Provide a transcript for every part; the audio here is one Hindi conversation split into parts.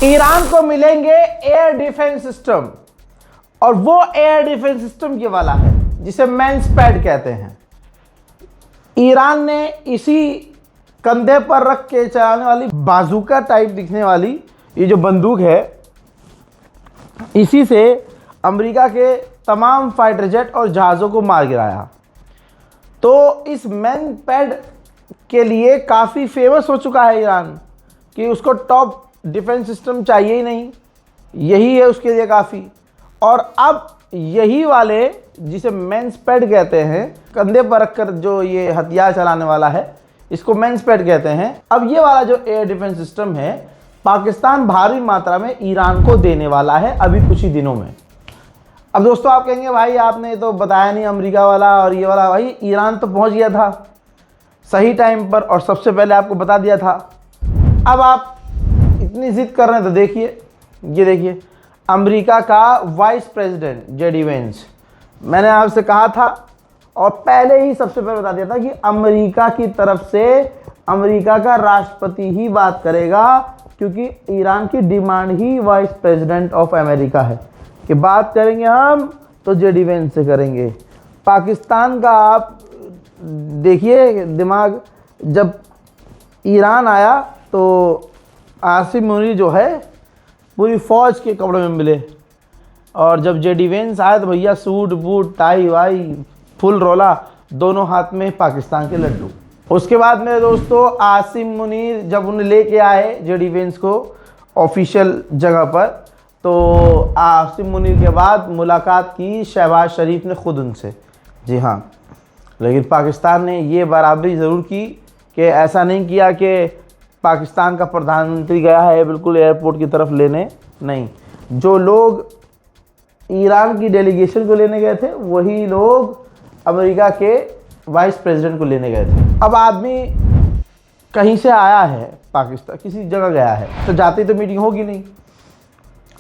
ईरान को मिलेंगे एयर डिफेंस सिस्टम, और वो एयर डिफेंस सिस्टम ये वाला है जिसे मैंस पैड कहते हैं। ईरान ने इसी कंधे पर रख के चलाने वाली बाजूका टाइप दिखने वाली ये जो बंदूक है, इसी से अमेरिका के तमाम फाइटर जेट और जहाज़ों को मार गिराया। तो इस मैन पैड के लिए काफ़ी फेमस हो चुका है ईरान कि उसको टॉप डिफेंस सिस्टम चाहिए ही नहीं, यही है उसके लिए काफ़ी। और अब यही वाले जिसे मैंस पैड कहते हैं, कंधे पर रखकर जो ये हथियार चलाने वाला है, इसको मैंस पैड कहते हैं। अब ये वाला जो एयर डिफेंस सिस्टम है पाकिस्तान भारी मात्रा में ईरान को देने वाला है अभी कुछ ही दिनों में। अब दोस्तों आप कहेंगे भाई आपने तो बताया नहीं अमेरिका वाला और ये वाला। भाई ईरान तो पहुंच गया था सही टाइम पर और सबसे पहले आपको बता दिया था। अब आप इतनी जिद कर रहे हैं तो देखिए, ये देखिए अमेरिका का वाइस प्रेसिडेंट जेडी वेंस, मैंने आपसे कहा था और पहले ही सबसे पहले बता दिया था कि अमेरिका की तरफ से अमेरिका का राष्ट्रपति ही बात करेगा, क्योंकि ईरान की demand he vice president of America है कि बात करेंगे हम तो जेडी वेंस से करेंगे। पाकिस्तान का आप देखिए दिमाग, जब ईरान आया तो आसिम मुनीर जो है पूरी फ़ौज के कपड़े में मिले, और जब जेडी वेंस आया तो भैया सूट बूट टाई वाई फुल रोला, दोनों हाथ में पाकिस्तान के लड्डू। उसके बाद मेरे दोस्तों आसिम मुनीर जब उन्हें लेके आए जेडी वेंस को ऑफिशियल जगह पर, तो आसिम मुनीर के बाद मुलाकात की शहबाज शरीफ ने खुद उनसे। जी हाँ, लेकिन पाकिस्तान ने ये बराबरी ज़रूर की कि ऐसा नहीं किया कि पाकिस्तान का प्रधानमंत्री गया है बिल्कुल एयरपोर्ट की तरफ लेने, नहीं। जो लोग ईरान की डेलीगेशन को लेने गए थे वही लोग अमेरिका के वाइस प्रेसिडेंट को लेने गए थे। अब आदमी कहीं से आया है, पाकिस्तान किसी जगह गया है, तो जाते ही तो मीटिंग होगी नहीं।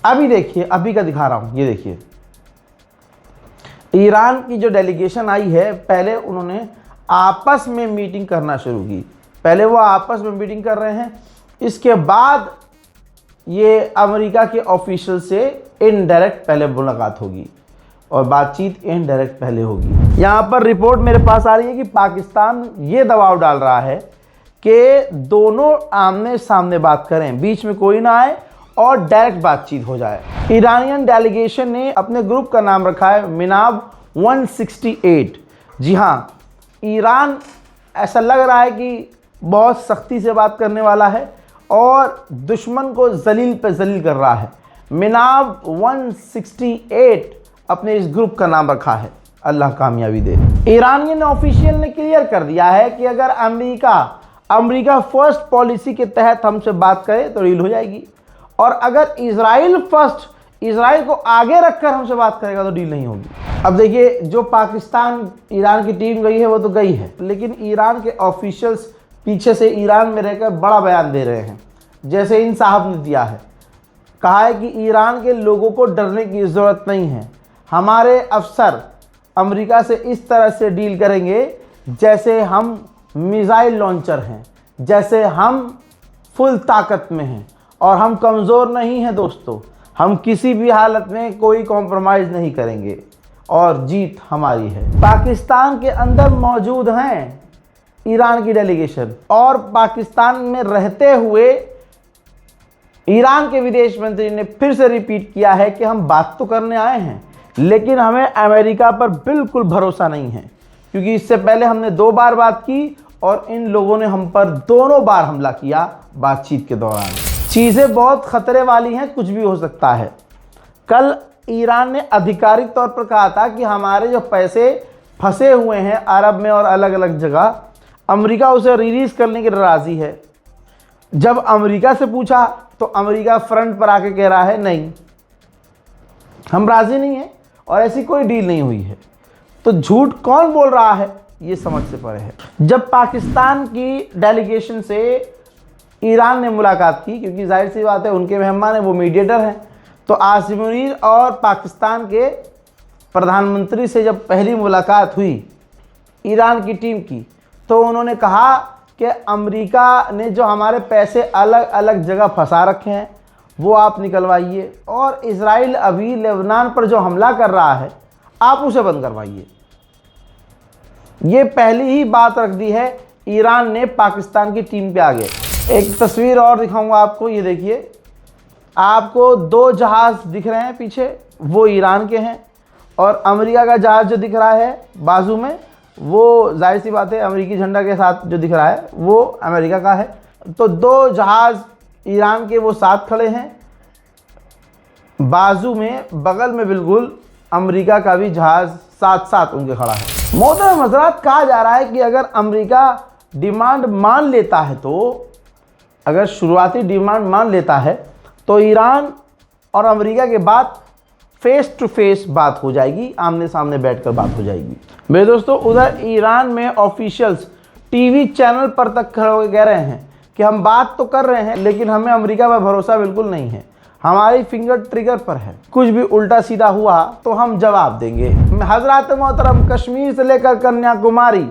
अभी देखिए, अभी का दिखा रहा हूँ, ये देखिए ईरान की जो डेलीगेशन आई है, पहले उन्होंने आपस में मीटिंग करना शुरू की। पहले वो आपस में मीटिंग कर रहे हैं, इसके बाद ये अमेरिका के ऑफिशियल से इनडायरेक्ट पहले मुलाकात होगी और बातचीत इनडायरेक्ट पहले होगी। यहाँ पर रिपोर्ट मेरे पास आ रही है कि पाकिस्तान ये दबाव डाल रहा है कि दोनों आमने सामने बात करें, बीच में कोई ना आए और डायरेक्ट बातचीत हो जाए। ईरानियन डेलीगेशन ने अपने ग्रुप का नाम रखा है मिनाब 168। जी हाँ, ईरान ऐसा लग रहा है कि बहुत सख्ती से बात करने वाला है और दुश्मन को जलील पे जलील कर रहा है। मिनाब 168 अपने इस ग्रुप का नाम रखा है, अल्लाह कामयाबी दे। ईरानियन ऑफिशियल ने क्लियर कर दिया है कि अगर अमेरिका फर्स्ट पॉलिसी के तहत हमसे बात करे तो डील हो जाएगी, और अगर इजराइल को आगे रखकर हमसे बात करेगा तो डील नहीं होगी। अब देखिए, जो पाकिस्तान ईरान की टीम गई है वो तो गई है, लेकिन ईरान के ऑफिशियल्स पीछे से ईरान में रहकर बड़ा बयान दे रहे हैं, जैसे इन साहब ने दिया है। कहा है कि ईरान के लोगों को डरने की ज़रूरत नहीं है, हमारे अफसर अमेरिका से इस तरह से डील करेंगे जैसे हम मिसाइल लॉन्चर हैं, जैसे हम फुल ताकत में हैं, और हम कमज़ोर नहीं हैं दोस्तों। हम किसी भी हालत में कोई कॉम्प्रोमाइज़ नहीं करेंगे और जीत हमारी है। पाकिस्तान के अंदर मौजूद हैं ईरान की डेलीगेशन, और पाकिस्तान में रहते हुए ईरान के विदेश मंत्री ने फिर से रिपीट किया है कि हम बात तो करने आए हैं, लेकिन हमें अमेरिका पर बिल्कुल भरोसा नहीं है, क्योंकि इससे पहले हमने 2 बार बात की और इन लोगों ने हम पर दोनों बार हमला किया बातचीत के दौरान। चीज़ें बहुत ख़तरे वाली हैं, कुछ भी हो सकता है। कल ईरान ने आधिकारिक तौर पर कहा था कि हमारे जो पैसे फंसे हुए हैं अरब में और अलग अलग जगह, अमेरिका उसे रिलीज़ करने की राज़ी है। जब अमेरिका से पूछा तो अमेरिका फ्रंट पर आके कह रहा है नहीं, हम राज़ी नहीं हैं और ऐसी कोई डील नहीं हुई है। तो झूठ कौन बोल रहा है ये समझ से परे है। जब पाकिस्तान की डेलीगेशन से ईरान ने मुलाकात की, क्योंकि जाहिर सी बात है उनके मेहमान हैं, वो मीडिएटर हैं, तो आसिम मुनीर और पाकिस्तान के प्रधानमंत्री से जब पहली मुलाकात हुई ईरान की टीम की, तो उन्होंने कहा कि अमेरिका ने जो हमारे पैसे अलग अलग जगह फंसा रखे हैं वो आप निकलवाइए, और इजराइल अभी लेबनान पर जो हमला कर रहा है आप उसे बंद करवाइए। ये पहली ही बात रख दी है ईरान ने पाकिस्तान की टीम के आगे। एक तस्वीर और दिखाऊंगा आपको, ये देखिए, आपको 2 जहाज़ दिख रहे हैं पीछे, वो ईरान के हैं, और अमेरिका का जहाज़ जो दिख रहा है बाजू में, वो जाहिर सी बात है अमेरिकी झंडा के साथ जो दिख रहा है वो अमेरिका का है। तो 2 जहाज़ ईरान के वो साथ खड़े हैं, बाजू में बगल में बिल्कुल अमेरिका का भी जहाज़ साथ साथ उनके खड़ा है। मोहतरम हज़रात, कहा जा रहा है कि अगर अमेरिका डिमांड मान लेता है, तो अगर शुरुआती डिमांड मान लेता है तो ईरान और अमेरिका के बाद फेस टू फेस बात हो जाएगी, आमने सामने बैठकर बात हो जाएगी। मेरे दोस्तों, उधर ईरान में ऑफिशियल्स टीवी चैनल पर तक खड़े होकर कह रहे हैं कि हम बात तो कर रहे हैं लेकिन हमें अमेरिका पर भरोसा बिल्कुल नहीं है, हमारी फिंगर ट्रिगर पर है, कुछ भी उल्टा सीधा हुआ तो हम जवाब देंगे। हजरात मोहतरम, कश्मीर से लेकर कन्याकुमारी,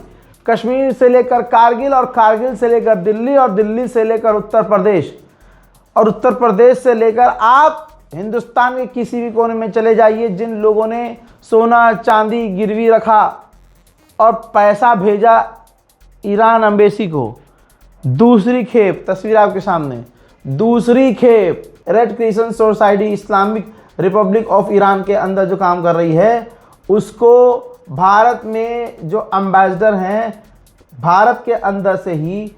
कश्मीर से लेकर कारगिल, और कारगिल से लेकर दिल्ली, और दिल्ली से लेकर उत्तर प्रदेश, और उत्तर प्रदेश से लेकर आप हिंदुस्तान के किसी भी कोने में चले जाइए, जिन लोगों ने सोना चांदी गिरवी रखा और पैसा भेजा ईरान एम्बेसी को, दूसरी खेप, तस्वीर आपके सामने, दूसरी खेप red crescent society Islamic Republic of Iran के अंदर जो काम कर रही है, उसको भारत में जो एम्बेसडर हैं, भारत के अंदर से ही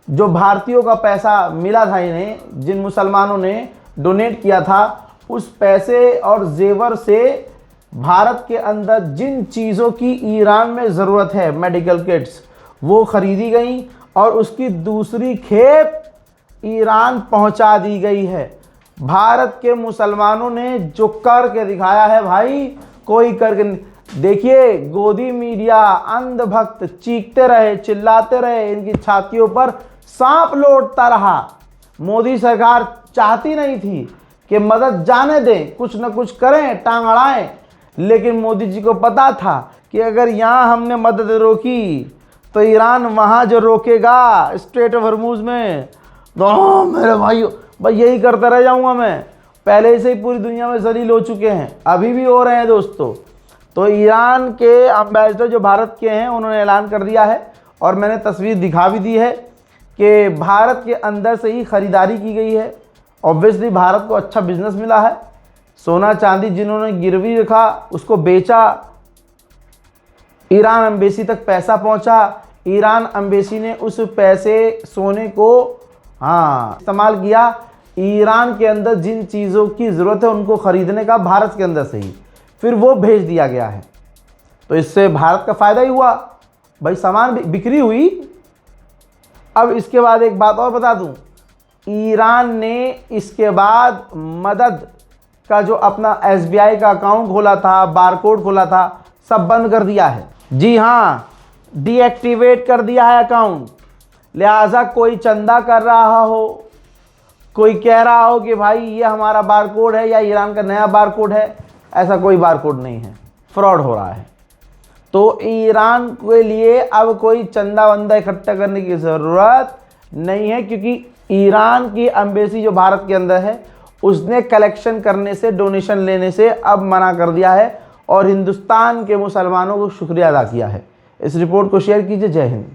जो भारतीयों का पैसा मिला था इन्हें, जिन मुसलमानों ने डोनेट किया था, उस पैसे और जेवर से भारत के अंदर जिन चीज़ों की ईरान में ज़रूरत है, मेडिकल किट्स, वो ख़रीदी गई और उसकी दूसरी खेप ईरान पहुंचा दी गई है। भारत के मुसलमानों ने जो करके दिखाया है भाई, कोई करके, देखिए गोदी मीडिया अंधभक्त चीखते रहे, चिल्लाते रहे, इनकी छातियों पर सांप लौटता रहा। मोदी सरकार चाहती नहीं थी कि मदद जाने दें, कुछ न कुछ करें, टांग अड़ाएं, लेकिन मोदी जी को पता था कि अगर यहाँ हमने मदद रोकी तो ईरान वहाँ जो रोकेगा स्ट्रेट ऑफ हॉर्मुज़ में, तो मेरे भाइयों, भाई यही करता रह जाऊँगा मैं। पहले से ही पूरी दुनिया में जलील हो चुके हैं, अभी भी हो रहे हैं दोस्तों। तो ईरान के एम्बेसडर जो भारत के हैं, उन्होंने ऐलान कर दिया है, और मैंने तस्वीर दिखा भी दी है कि भारत के अंदर से ही ख़रीदारी की गई है। ऑब्वियसली भारत को अच्छा बिजनेस मिला है, सोना चांदी जिन्होंने गिरवी रखा उसको बेचा, ईरान एम्बेसी तक पैसा पहुंचा, ईरान एम्बेसी ने उस पैसे सोने को इस्तेमाल किया ईरान के अंदर जिन चीज़ों की ज़रूरत है उनको ख़रीदने का, भारत के अंदर से ही फिर वो भेज दिया गया है। तो इससे भारत का फ़ायदा ही हुआ भाई, सामान बिक्री हुई। अब इसके बाद एक बात और बता दूं, ईरान ने इसके बाद मदद का जो अपना SBI का अकाउंट खोला था, बारकोड खोला था, सब बंद कर दिया है। जी हाँ, डीएक्टिवेट कर दिया है अकाउंट। लिहाजा कोई चंदा कर रहा हो, कोई कह रहा हो कि भाई ये हमारा बारकोड है या ईरान का नया बारकोड है, ऐसा कोई बारकोड नहीं है, फ्रॉड हो रहा है। तो ईरान के लिए अब कोई चंदा वंदा इकट्ठा करने की ज़रूरत नहीं है, क्योंकि ईरान की एम्बेसी जो भारत के अंदर है उसने कलेक्शन करने से, डोनेशन लेने से अब मना कर दिया है, और हिंदुस्तान के मुसलमानों को शुक्रिया अदा किया है। इस रिपोर्ट को शेयर कीजिए। जय हिंद।